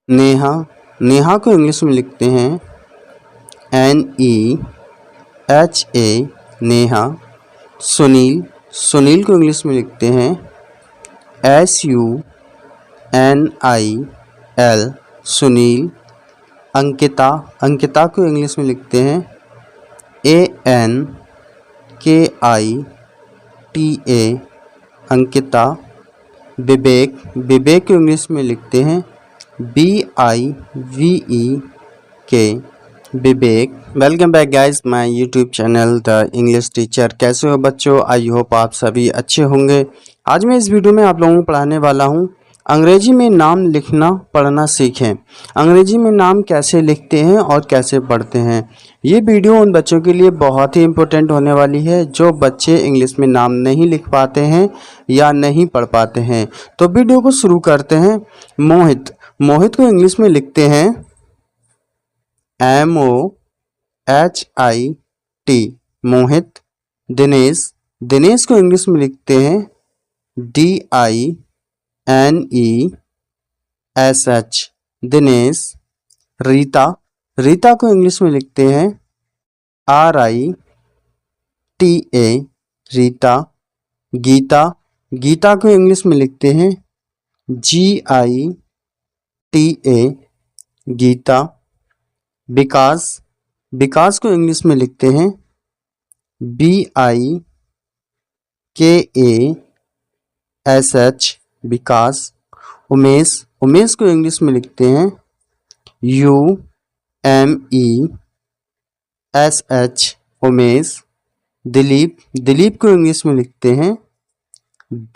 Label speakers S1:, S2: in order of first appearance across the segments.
S1: नेहा, नेहा को इंग्लिश में लिखते हैं NEHA नेहा। सुनील, सुनील को इंग्लिश में लिखते हैं SUNIL सुनील। अंकिता, अंकिता को इंग्लिश में लिखते हैं ANKITA अंकिता। विवेक, विवेक को इंग्लिश में लिखते हैं BIVEK Vivek. Welcome back guys my YouTube channel The English teacher. कैसे हो बच्चों? आई होप आप सभी अच्छे होंगे। आज मैं इस वीडियो में आप लोगों को पढ़ाने वाला हूं अंग्रेजी में नाम लिखना पढ़ना सीखें। अंग्रेजी में नाम कैसे लिखते हैं और कैसे पढ़ते हैं। ये वीडियो उन बच्चों के लिए बहुत ही इम्पोर्टेंट होने वाली है जो बच्चे इंग्लिश में नाम नहीं लिख पाते हैं या नहीं पढ़ पाते हैं। तो वीडियो को शुरू करते हैं। मोहित, मोहित को इंग्लिश में लिखते हैं MOHIT मोहित। दिनेश, दिनेश को इंग्लिश में लिखते हैं DINESH दिनेश। रीता, रीता को इंग्लिश में लिखते हैं RITA रीता। गीता, गीता को इंग्लिश में लिखते हैं GITA गीता। विकास, विकास को इंग्लिश में लिखते हैं BIKASH विकास। उमेश, उमेश को इंग्लिश में लिखते हैं UMESH उमेश। दिलीप, दिलीप को इंग्लिश में लिखते हैं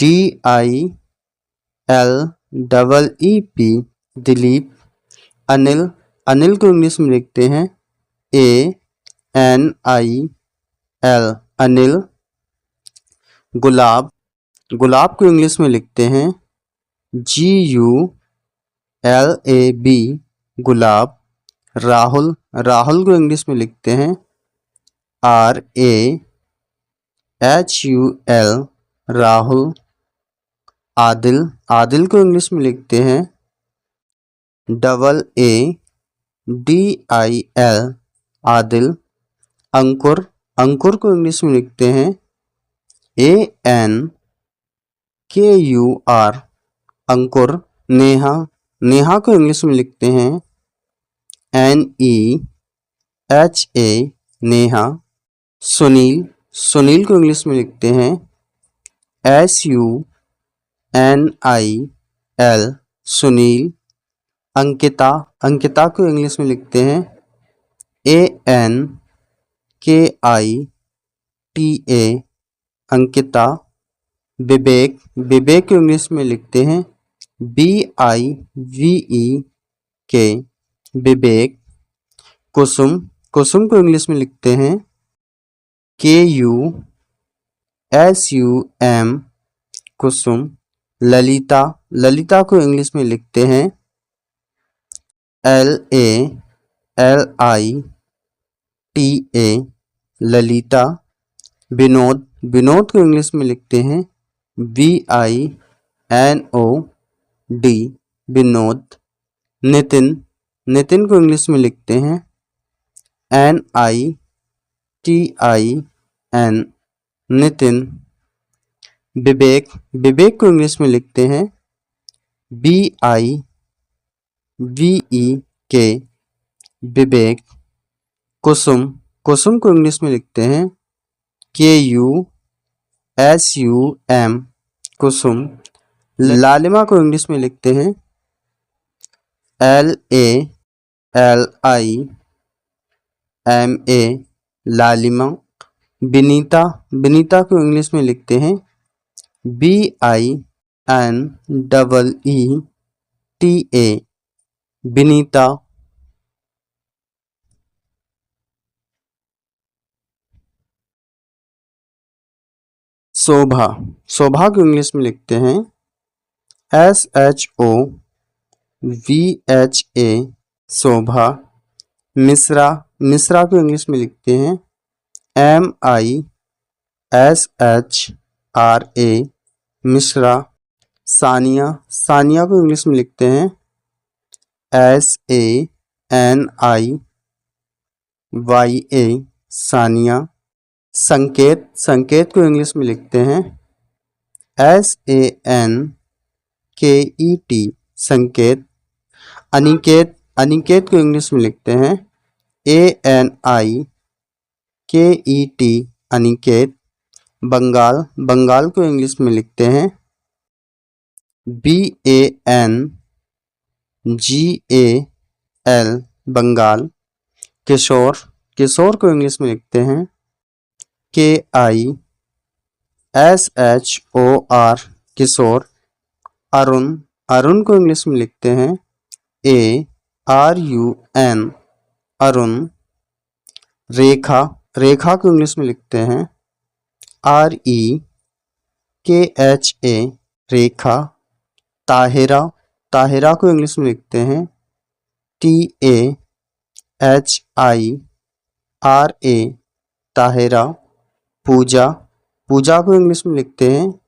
S1: DILEEP दिलीप। अनिल, अनिल को इंग्लिश में लिखते हैं ANIL अनिल। गुलाब, गुलाब को इंग्लिश में लिखते हैं GULAB गुलाब। राहुल, राहुल को इंग्लिश में लिखते हैं RAHUL राहुल। आदिल, आदिल को इंग्लिश में लिखते हैं AADIL आदिल। अंकुर, अंकुर को इंग्लिश में लिखते हैं ANKUR अंकुर। नेहा, नेहा को इंग्लिश में लिखते हैं NEHA नेहा। सुनील, सुनील को इंग्लिश में लिखते हैं SUNIL सुनील। अंकिता, अंकिता को इंग्लिश में लिखते हैं ANKITA अंकिता। विवेक, विवेक को इंग्लिश में लिखते हैं BIVEK विवेक। कुसुम, कुसुम को इंग्लिश में लिखते हैं KUSUM कुसुम। ललिता, ललिता को इंग्लिश में लिखते हैं LALITA ललिता। विनोद, विनोद को इंग्लिश में लिखते हैं VINOD विनोद। नितिन, नितिन को इंग्लिश में लिखते हैं NITIN नितिन। विवेक, विवेक को इंग्लिश में लिखते हैं BIVEK विवेक। कुसुम, कुसुम को इंग्लिश में लिखते हैं KUSUM कुसुम। लालिमा को इंग्लिश में लिखते हैं LALIMA लालिमा। विनीता, विनीता को इंग्लिश में लिखते हैं BINEETA विनीता। शोभा, शोभा को इंग्लिश में लिखते हैं SHOVHA शोभा। मिश्रा, मिश्रा को इंग्लिश में लिखते हैं MISHRA मिश्रा। सानिया, सानिया को इंग्लिश में लिखते हैं SANIYA सानिया। संकेत, संकेत को इंग्लिश में लिखते हैं SANKET संकेत। अनिकेत, अनिकेत को इंग्लिश में लिखते हैं ANIKET अनिकेत। बंगाल, बंगाल को इंग्लिश में लिखते हैं BANGAL बंगाल। किशोर, किशोर को इंग्लिश में लिखते हैं KISHOR किशोर। अरुण, अरुण को इंग्लिश में लिखते हैं ARUN अरुण। रेखा, रेखा को इंग्लिश में लिखते हैं REKHA रेखा। ताहिरा, ताहिरा को इंग्लिश में लिखते हैं TAHIRA ताहिरा। पूजा, पूजा को इंग्लिश में लिखते हैं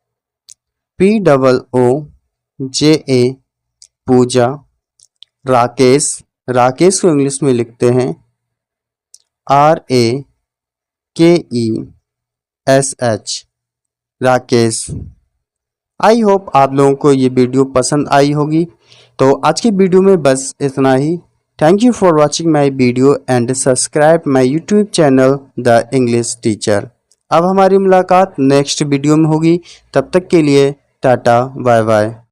S1: POOJA पूजा। राकेश, राकेश को इंग्लिश में लिखते हैं RAKESH राकेश। आई होप आप लोगों को ये वीडियो पसंद आई होगी। तो आज की वीडियो में बस इतना ही। Thank you for watching my video and subscribe my YouTube channel The English Teacher. अब हमारी मुलाकात नेक्स्ट वीडियो में होगी। तब तक के लिए टाटा बाय बाय।